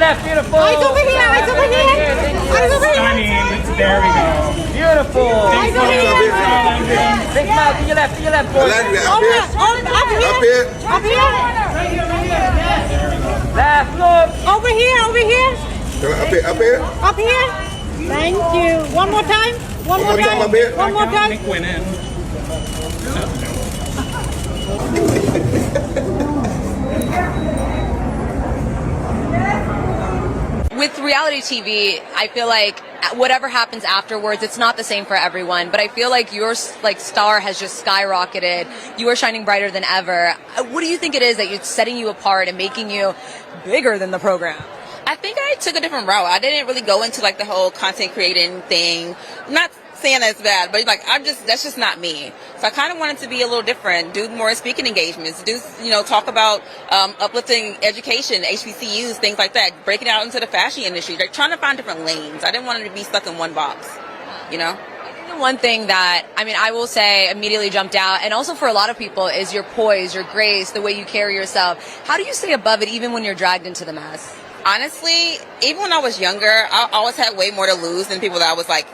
left, beautiful. Eyes over here, eyes over here. Eyes over here. There we go. Beautiful. Eyes over here. Big mouth to your left, boy. Up here. Up here. Left, look. Over here, over here. Up here. Up here. Thank you. One more time. One more time. Up here. One more time. Nick went in. With reality TV, I feel like whatever happens afterwards, it's not the same for everyone. But I feel like your star has just skyrocketed. You are shining brighter than ever. What do you think it is that it's setting you apart and making you bigger than the program? I think I took a different route. I didn't really go into like the whole content creating thing. I'm not saying that's bad, but like that's just not me. So I kind of wanted to be a little different, do more speaking engagements, talk about uplifting education, HBCUs, things like that, breaking out into the fashion industry, like trying to find different lanes. I didn't want it to be stuck in one box, One thing that, I will say immediately jumped out, and also for a lot of people, is your poise, your grace, the way you carry yourself. How do you stay above it even when you're dragged into the mess? Honestly, even when I was younger, I always had way more to lose than people that I was like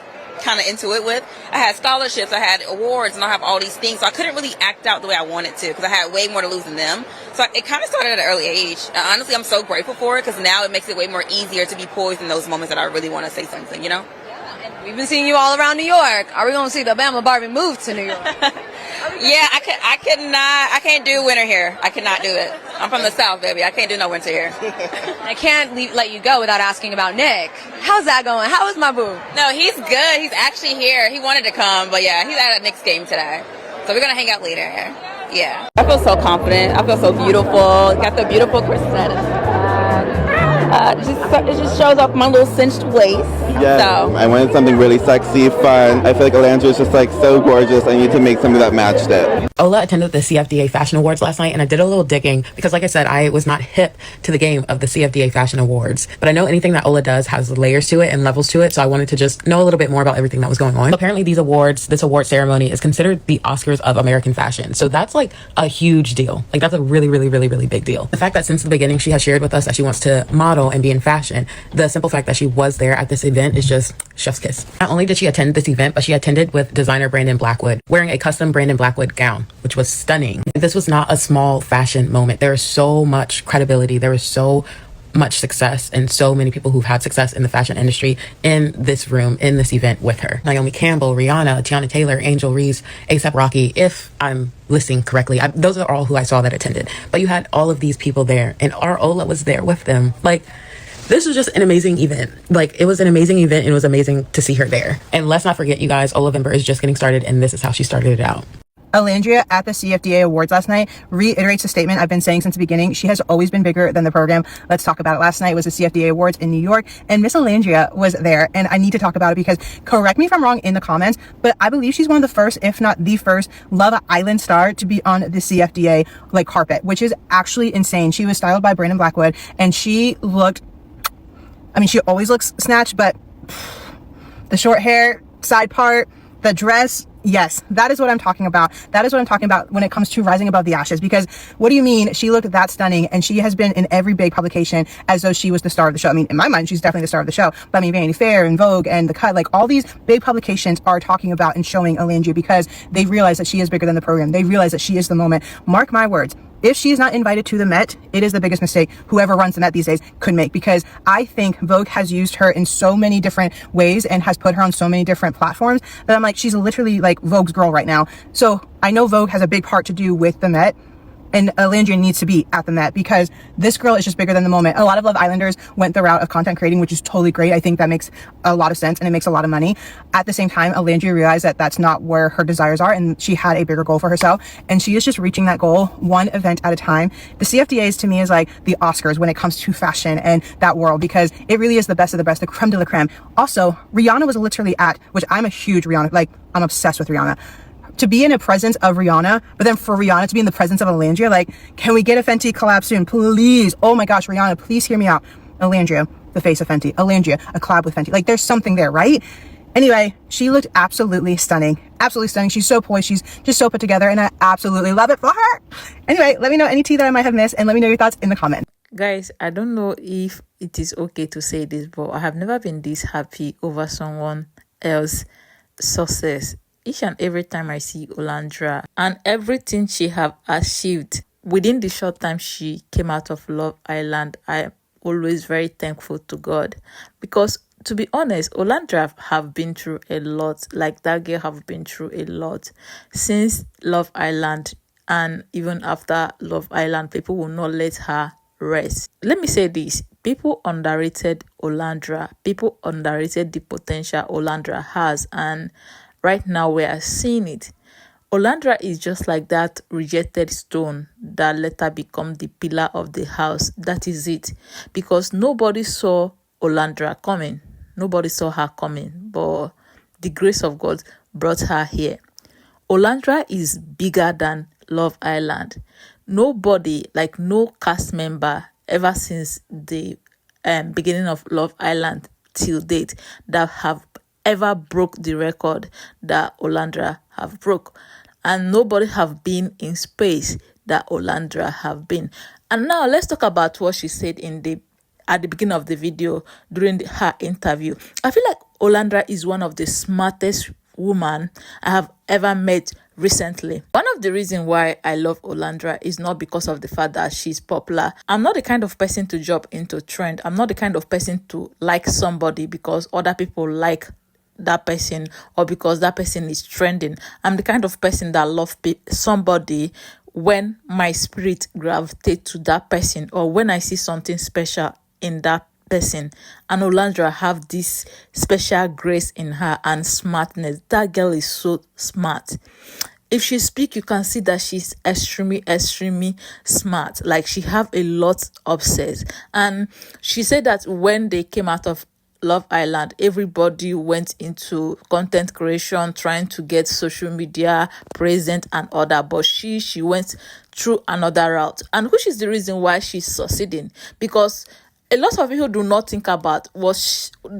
kind of into it with. I had scholarships, I had awards, and I have all these things, so I couldn't really act out the way I wanted to because I had way more to lose than them. So it kind of started at an early age. Honestly, I'm so grateful for it because now it makes it way more easier to be poised in those moments that I really want to say something, We've been seeing you all around New York. Are we going to see the Bama Barbie move to New York? Yeah, I can't do winter here. I cannot do it. I'm from the South, baby. I can't do no winter here. I can't let you go without asking about Nick. How's that going? How is my boo? No, he's good. He's actually here. He wanted to come, but yeah, he's at a Knicks game today. So we're going to hang out later. Yeah. I feel so confident. I feel so beautiful. Got the beautiful corset. It just shows off my little cinched waist. Yeah, so. I wanted something really sexy, fun. I feel like Olandria is just like so gorgeous. I need to make something that matched it. Ola attended the CFDA Fashion Awards last night, and I did a little digging because, like I said, I was not hip to the game of the CFDA Fashion Awards. But I know anything that Ola does has layers to it and levels to it, so I wanted to just know a little bit more about everything that was going on. Apparently, this award ceremony is considered the Oscars of American fashion. So that's like a huge deal. Like that's a really, really, really, really big deal. The fact that since the beginning she has shared with us that she wants to model and be in fashion, the simple fact that she was there at this event is just chef's kiss. Not only did she attend this event, but she attended with designer Brandon Blackwood, wearing a custom Brandon Blackwood gown, which was stunning. This was not a small fashion moment. There is so much credibility. There is so much success and so many people who've had success in the fashion industry in this room, in this event with her. Naomi Campbell, Rihana, Tiana Taylor, Angel Reese, A$AP Rocky, if I'm listing correctly. Those are all who I saw that attended. But you had all of these people there, and our Ola was there with them. Like, this was just an amazing event. Like, it was an amazing event, and it was amazing to see her there. And let's not forget, you guys, Olavember is just getting started, and this is how she started it out. Olandria at the CFDA Awards last night reiterates a statement I've been saying since the beginning. She has always been bigger than the program. Let's talk about it. Last night was the CFDA Awards in New York, and Miss Olandria was there, and I need to talk about it because, correct me if I'm wrong in the comments, but I believe she's one of the first, if not the first, Love Island star to be on the CFDA carpet, which is actually insane. She was styled by Brandon Blackwood, and she looked, she always looks snatched, but the short hair, side part, the dress, yes, that is what I'm talking about. That is what I'm talking about when it comes to rising above the ashes. Because what do you mean she looked that stunning, and she has been in every big publication as though she was the star of the show? In my mind, she's definitely the star of the show. But Vanity Fair and Vogue and The Cut, all these big publications are talking about and showing Olandria because they realize that she is bigger than the program. They realize that she is the moment. Mark my words. If she is not invited to the Met, it is the biggest mistake whoever runs the Met these days could make, because I think Vogue has used her in so many different ways and has put her on so many different platforms that I'm like, she's literally Vogue's girl right now. So I know Vogue has a big part to do with the Met, and Olandria needs to be at the Met because this girl is just bigger than the moment. A lot of Love Islanders went the route of content creating, which is totally great. I think that makes a lot of sense and it makes a lot of money. At the same time, Olandria realized that that's not where her desires are, and she had a bigger goal for herself, and she is just reaching that goal one event at a time. The CFDAs to me is like the Oscars when it comes to fashion and that world, because it really is the best of the best, the creme de la creme. Also, Rihanna was literally at, which I'm a huge Rihanna, I'm obsessed with Rihanna. To be in a presence of Rihanna, but then for Rihanna to be in the presence of Olandria, can we get a Fenty collab soon, please? Oh my gosh, Rihanna, please hear me out. Olandria, the face of Fenty. Olandria, a collab with Fenty. There's something there, right? Anyway, she looked absolutely stunning. Absolutely stunning. She's so poised. She's just so put together, and I absolutely love it for her. Anyway, let me know any tea that I might have missed, and let me know your thoughts in the comments. Guys, I don't know if it is okay to say this, but I have never been this happy over someone else's success. Each and every time I see Olandria and everything she have achieved within the short time she came out of Love Island, I am always very thankful to God, because to be honest, Olandria have been through a lot. Like, that girl have been through a lot since Love Island, and even after Love Island, people will not let her rest. Let me say this: people underrated Olandria. People underrated the potential Olandria has, and right now we are seeing it. Olandria is just like that rejected stone that later become the pillar of the house. That is it. Because nobody saw Olandria coming. Nobody saw her coming. But the grace of God brought her here. Olandria is bigger than Love Island. Nobody, like no cast member, ever since the beginning of Love Island till date, that have ever broke the record that Olandria have broke. And nobody have been in space that Olandria have been. And now let's talk about what she said at the beginning of the video during her interview. I feel like Olandria is one of the smartest woman I have ever met recently. One of the reasons why I love Olandria is not because of the fact that she's popular. I'm not the kind of person to jump into trend. I'm not the kind of person to like somebody because other people like that person or because that person is trending. I'm the kind of person that love somebody when my spirit gravitates to that person, or when I see something special in that person. And Olandria have this special grace in her and smartness. That girl is so smart. If she speak, you can see that she's extremely smart. Like, she have a lot of sense. And she said that when they came out of Love Island, everybody went into content creation, trying to get social media present and other, but she went through another route, and which is the reason why she's succeeding. Because a lot of people do not think about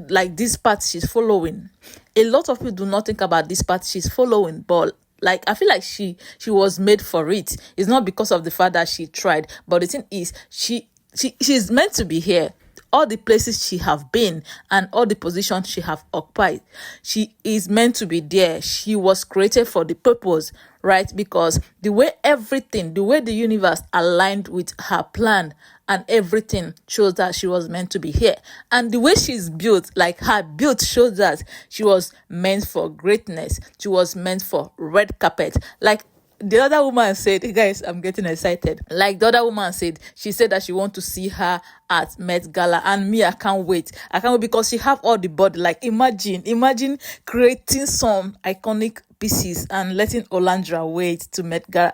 like this path she's following. A lot of people do not think about this path she's following, but like, I feel like she was made for it. It's not because of the fact that she tried, but the thing is, she's meant to be here. All the places she have been and all the positions she have occupied, she is meant to be there. She was created for the purpose, right? Because the way the universe aligned with her plan and everything shows that she was meant to be here. And the way she's built, like her build shows that she was meant for greatness. She was meant for red carpet. Like, the other woman said, guys, I'm getting excited. Like, the other woman said, she said that she want to see her at Met Gala, and me, I can't wait. I can't wait because she have all the body. Like, imagine creating some iconic pieces and letting Olandria wait to Met Gala.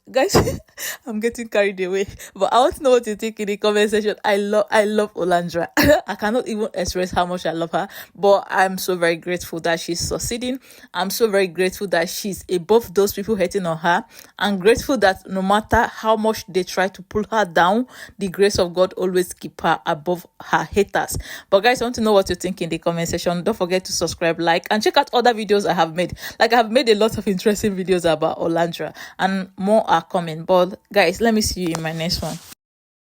Guys, I'm getting carried away, but I want to know what you think in the comment section. I love Olandria. I cannot even express how much I love her, but I'm so very grateful that she's succeeding. I'm so very grateful that she's above those people hating on her. I'm grateful that no matter how much they try to pull her down, the grace of God always keep her above her haters. But guys, I want to know what you think in the comment section. Don't forget to subscribe, like, and check out other videos I have made. Like, I have made a lot of interesting videos about Olandria, and more are coming. But guys, let me see you in my next one.